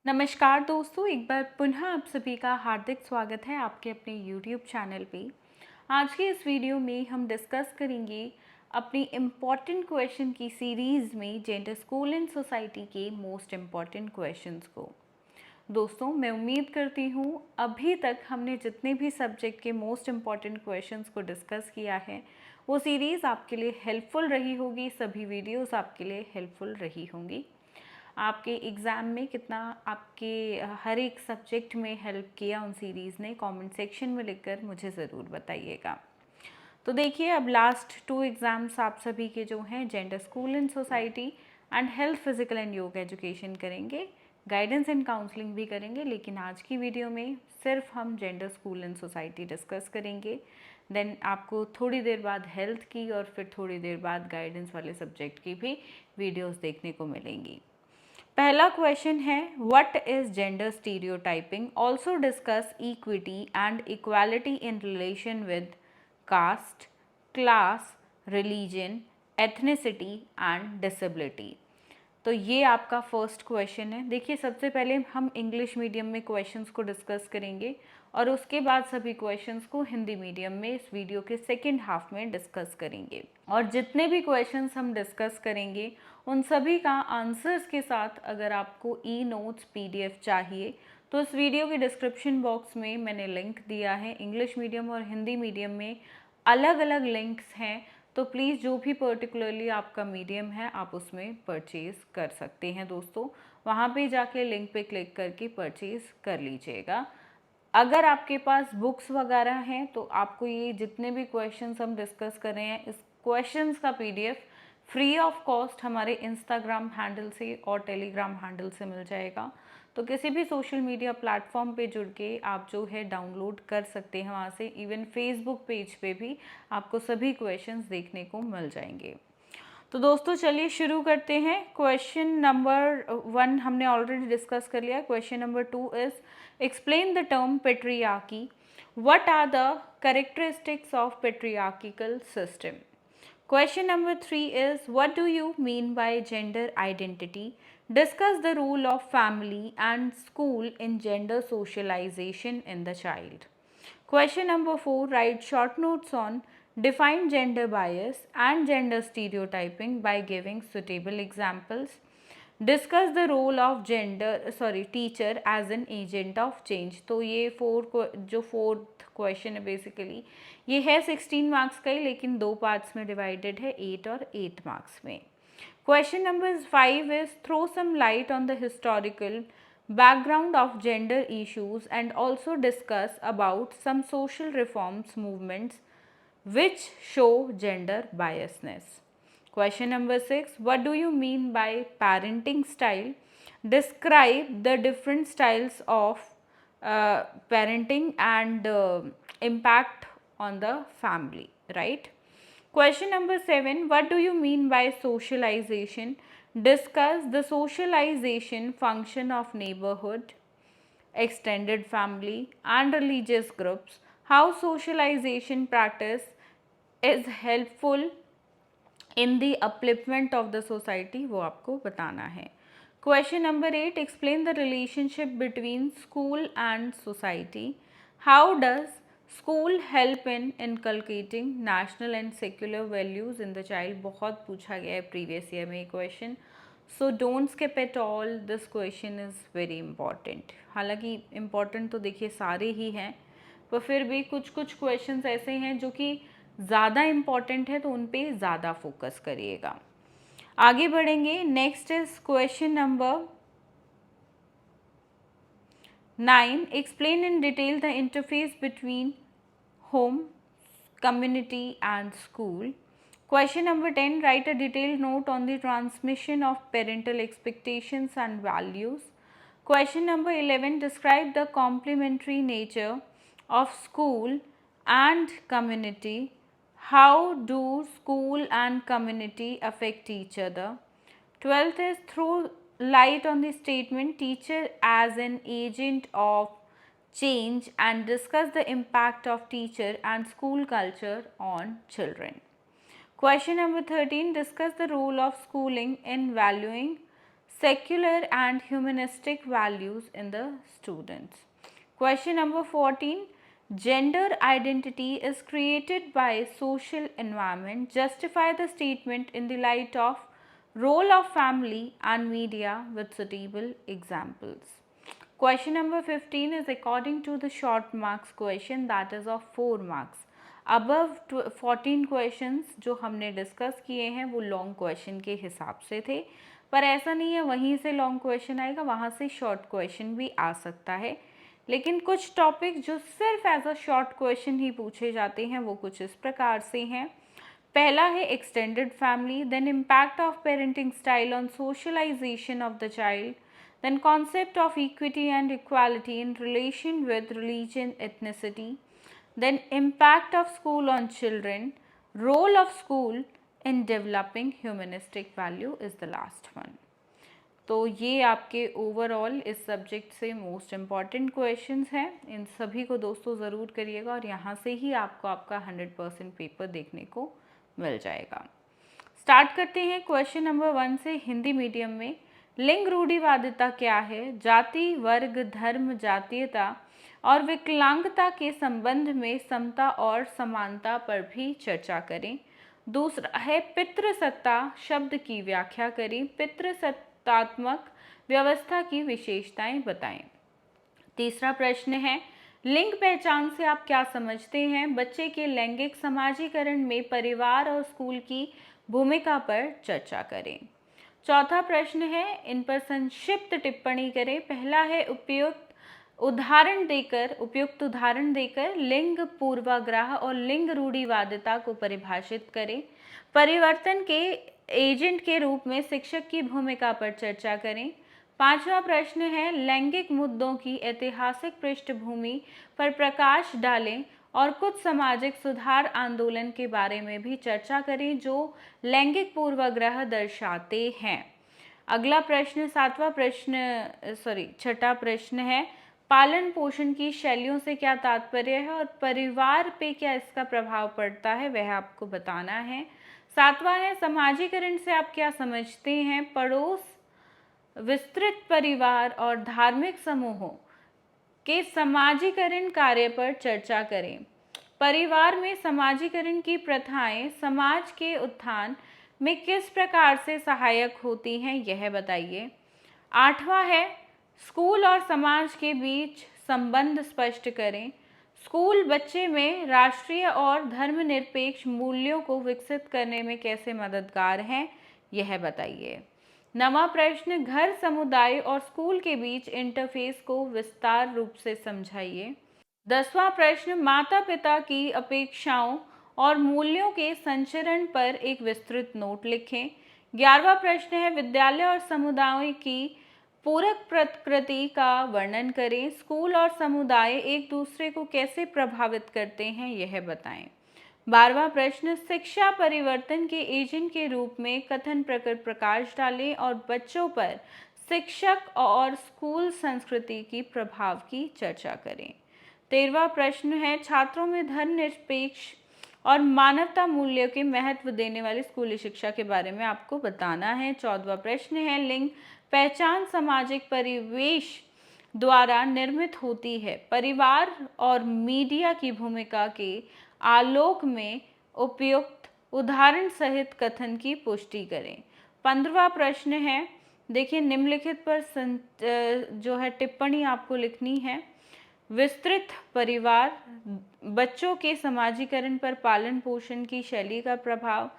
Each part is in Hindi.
नमस्कार दोस्तों, एक बार पुनः आप सभी का हार्दिक स्वागत है आपके अपने YouTube चैनल पे। आज के इस वीडियो में हम डिस्कस करेंगे अपनी इम्पॉर्टेंट क्वेश्चन की सीरीज़ में जेंडर स्कूल एंड सोसाइटी के मोस्ट इम्पॉर्टेंट क्वेश्चंस को। दोस्तों, मैं उम्मीद करती हूँ अभी तक हमने जितने भी सब्जेक्ट के मोस्ट इम्पॉर्टेंट क्वेश्चंस को डिस्कस किया है वो सीरीज़ आपके लिए हेल्पफुल रही होगी, सभी वीडियोज़ आपके लिए हेल्पफुल रही होंगी। आपके एग्ज़ाम में कितना आपके हर एक सब्जेक्ट में हेल्प किया उन सीरीज़ ने कमेंट सेक्शन में लिखकर मुझे ज़रूर बताइएगा। तो देखिए, अब लास्ट 2 एग्ज़ाम्स आप सभी के जो हैं gender school and society and health physical and yoga education करेंगे, गाइडेंस एंड काउंसलिंग भी करेंगे, लेकिन आज की वीडियो में सिर्फ हम gender school and society discuss करेंगे। देन आपको थोड़ी देर बाद हेल्थ की और फिर थोड़ी देर बाद गाइडेंस वाले सब्जेक्ट की भी वीडियोस देखने को मिलेंगी। पहला क्वेश्चन है, what is gender stereotyping? Also discuss equity and equality in relation with caste, class, religion, ethnicity and disability. तो ये आपका फर्स्ट क्वेश्चन है। देखिए, सबसे पहले हम इंग्लिश मीडियम में क्वेश्चंस को डिस्कस करेंगे और उसके बाद सभी क्वेश्चंस को हिंदी मीडियम में इस वीडियो के सेकेंड हाफ में डिस्कस करेंगे। और जितने भी क्वेश्चंस हम डिस्कस करेंगे उन सभी का आंसर्स के साथ अगर आपको ई नोट्स PDF चाहिए तो इस वीडियो के डिस्क्रिप्शन बॉक्स में मैंने लिंक दिया है। इंग्लिश मीडियम और हिंदी मीडियम में अलग अलग लिंक्स हैं, तो प्लीज़ जो भी पर्टिकुलरली आपका मीडियम है आप उसमें परचेज़ कर सकते हैं दोस्तों। वहाँ पे जाके लिंक पे क्लिक करके परचेज़ कर लीजिएगा। अगर आपके पास बुक्स वगैरह हैं तो आपको ये जितने भी क्वेश्चंस हम डिस्कस कर रहे हैं इस क्वेश्चंस का PDF फ्री ऑफ कॉस्ट हमारे इंस्टाग्राम हैंडल से और टेलीग्राम हैंडल से मिल जाएगा। तो किसी भी सोशल मीडिया प्लेटफॉर्म पे जुड़ के आप जो है डाउनलोड कर सकते हैं वहाँ से। इवन फेसबुक पेज पे भी आपको सभी क्वेश्चंस देखने को मिल जाएंगे। तो दोस्तों, चलिए शुरू करते हैं। क्वेश्चन नंबर 1 हमने ऑलरेडी डिस्कस कर लिया। Question number 2 is explain the term patriarchy. What are the characteristics of patriarchal system? Question number 3 is, what do you mean by gender identity? Discuss the role of family and school in gender socialization in the child. Question number 4, write short notes on define gender bias and gender stereotyping by giving suitable examples. Discuss the role of teacher as an agent of change. तो ये फोर्थ क्वेश्चन है बेसिकली, ये है 16 मार्क्स का ही, लेकिन 2 पार्ट्स में डिवाइडेड है, 8 और 8 मार्क्स में। Question number 5 is throw some light on the historical background of gender issues and also discuss about some social reforms movements which show gender biasness. Question number 6, what do you mean by parenting style? Describe the different styles of parenting and impact on the family, right? Question number 7, what do you mean by socialization? Discuss the socialization function of neighborhood, extended family and religious groups. How socialization practice is helpful in the upliftment of the society, वो आपको बताना है। Question number 8, explain the relationship between school and society. How does school help in inculcating national and secular values in the child? बहुत पूछा गया है प्रीवियस ईयर में ये question, so don't skip at all, this question is very important. हालांकि इम्पॉर्टेंट तो देखिए सारे ही हैं, पर फिर भी कुछ कुछ क्वेश्चंस ऐसे हैं जो कि ज़्यादा इम्पॉर्टेंट है, तो उन पे ज़्यादा फोकस करिएगा। आगे बढ़ेंगे। Next is question number 9, explain in detail the interface between home, community and school. Question number 10, write a detailed note on the transmission of parental expectations and values. Question number 11, describe the complementary nature of school and community. How do school and community affect each other? 12th is throw light on the statement teacher as an agent of change and discuss the impact of teacher and school culture on children. Question number 13, discuss the role of schooling in valuing secular and humanistic values in the students. Question number 14. Gender identity is created by social environment. Justify the statement in the light of role of family and media with suitable examples. Question number 15 is according to the short marks question, that is of 4 marks. Above 14 questions जो हमने डिस्कस किए हैं वो लॉन्ग क्वेश्चन के हिसाब से थे, पर ऐसा नहीं है वहीं से लॉन्ग क्वेश्चन आएगा, वहाँ से शॉर्ट क्वेश्चन भी आ सकता है। लेकिन कुछ टॉपिक जो सिर्फ एज अ शॉर्ट क्वेश्चन ही पूछे जाते हैं वो कुछ इस प्रकार से हैं। पहला है extended family, then impact of parenting style on socialization of the child, then concept of equity and equality in relation with religion, ethnicity, then impact of school on children, role of school in developing humanistic value is the last one. तो ये आपके ओवरऑल इस सब्जेक्ट से मोस्ट इम्पॉर्टेंट क्वेश्चंस हैं, इन सभी को दोस्तों ज़रूर करिएगा और यहाँ से ही आपको आपका 100% पेपर देखने को मिल जाएगा। स्टार्ट करते हैं क्वेश्चन नंबर 1 से। हिंदी मीडियम में लिंग रूढ़िवादिता क्या है? जाति, वर्ग, धर्म, जातीयता और विकलांगता के संबंध में समता और समानता पर भी चर्चा करें। दूसरा है पितृसत्ता शब्द की व्याख्या करें। पितृसत्तात्मक व्यवस्था की विशेषताएं बताएं। तीसरा प्रश्न है लिंग पहचान से आप क्या समझते हैं? बच्चे के लैंगिक समाजीकरण में परिवार और स्कूल की भूमिका पर चर्चा करें। चौथा प्रश्न है इन पर संक्षिप्त टिप्पणी करें। पहला है उपयुक्त उदाहरण देकर लिंग पूर्वाग्रह और लिंग रूढ़िवादिता को परिभाषित करें। परिवर्तन के एजेंट के रूप में शिक्षक की भूमिका पर चर्चा करें। पांचवा प्रश्न है लैंगिक मुद्दों की ऐतिहासिक पृष्ठभूमि पर प्रकाश डालें और कुछ सामाजिक सुधार आंदोलन के बारे में भी चर्चा करें जो लैंगिक पूर्वाग्रह दर्शाते हैं। अगला प्रश्न छठा प्रश्न है पालन पोषण की शैलियों से क्या तात्पर्य है और परिवार पे क्या इसका प्रभाव पड़ता है, वह आपको बताना है। सातवां है समाजीकरण से आप क्या समझते हैं? पड़ोस, विस्तृत परिवार और धार्मिक समूहों के समाजीकरण कार्य पर चर्चा करें। परिवार में समाजीकरण की प्रथाएं समाज के उत्थान में किस प्रकार से सहायक होती हैं, यह बताइए। आठवां है स्कूल और समाज के बीच संबंध स्पष्ट करें। स्कूल बच्चे में राष्ट्रीय और धर्मनिरपेक्ष मूल्यों को विकसित करने में कैसे मददगार हैं, यह बताइए। नवा प्रश्न घर, समुदाय और स्कूल के बीच इंटरफेस को विस्तार रूप से समझाइए। 10वां प्रश्न माता पिता की अपेक्षाओं और मूल्यों के संचरण पर एक विस्तृत नोट लिखें। 11वां प्रश्न है विद्यालय और समुदाय की पूरक प्रकृति का वर्णन करें। स्कूल और समुदाय एक दूसरे को कैसे प्रभावित करते हैं, यह बताएं। 12वां प्रश्न शिक्षा परिवर्तन के एजेंट के रूप में कथन पर प्रकाश डालें और बच्चों पर शिक्षक और स्कूल संस्कृति की प्रभाव की चर्चा करें। 13वां प्रश्न है छात्रों में धर्मनिरपेक्ष और मानवता मूल्यों के महत्व देने वाली स्कूली शिक्षा के बारे में आपको बताना है। 14वां प्रश्न है लिंग पहचान सामाजिक परिवेश द्वारा निर्मित होती है। परिवार और मीडिया की भूमिका के आलोक में उपयुक्त उदाहरण सहित कथन की पुष्टि करें। 15वां प्रश्न है देखिए निम्नलिखित पर जो है टिप्पणी आपको लिखनी है। विस्तृत परिवार, बच्चों के समाजीकरण पर पालन पोषण की शैली का प्रभाव,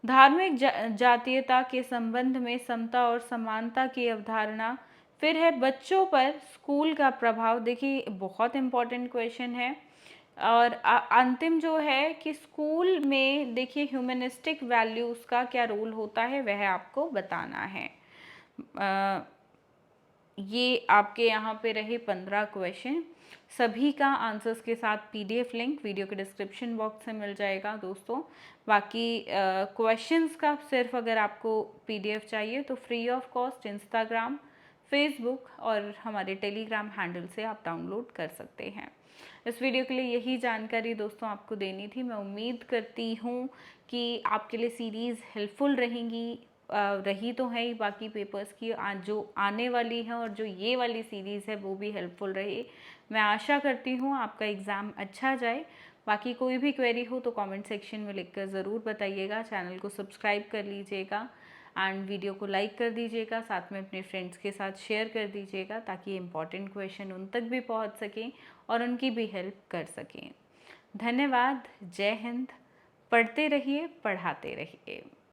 धार्मिक जातीयता के संबंध में समता और समानता की अवधारणा, फिर है बच्चों पर स्कूल का प्रभाव। देखिए बहुत इम्पॉर्टेंट क्वेश्चन है। और अंतिम जो है कि स्कूल में देखिए ह्यूमनिस्टिक वैल्यूज़ का क्या रोल होता है, वह आपको बताना है। ये आपके यहाँ पे रहे 15 क्वेश्चन, सभी का आंसर्स के साथ पीडीएफ लिंक वीडियो के डिस्क्रिप्शन बॉक्स से मिल जाएगा दोस्तों। बाकी क्वेश्चंस का सिर्फ अगर आपको पीडीएफ चाहिए तो free of cost Instagram, Facebook और हमारे टेलीग्राम हैंडल से आप डाउनलोड कर सकते हैं। इस वीडियो के लिए यही जानकारी दोस्तों आपको देनी थी। मैं उम्मीद करती हूँ कि आपके लिए सीरीज़ हेल्पफुल रहेंगी। रही तो है ही बाकी पेपर्स की, जो आने वाली है और जो ये वाली सीरीज़ है वो भी हेल्पफुल रही। मैं आशा करती हूँ आपका एग्ज़ाम अच्छा जाए। बाकी कोई भी क्वेरी हो तो कमेंट सेक्शन में लिखकर ज़रूर बताइएगा। चैनल को सब्सक्राइब कर लीजिएगा एंड वीडियो को लाइक कर दीजिएगा, साथ में अपने फ्रेंड्स के साथ शेयर कर दीजिएगा ताकि इम्पॉर्टेंट क्वेश्चन उन तक भी पहुंच सकें और उनकी भी हेल्प कर सकें। धन्यवाद। जय हिंद। पढ़ते रहिए, पढ़ाते रहिए।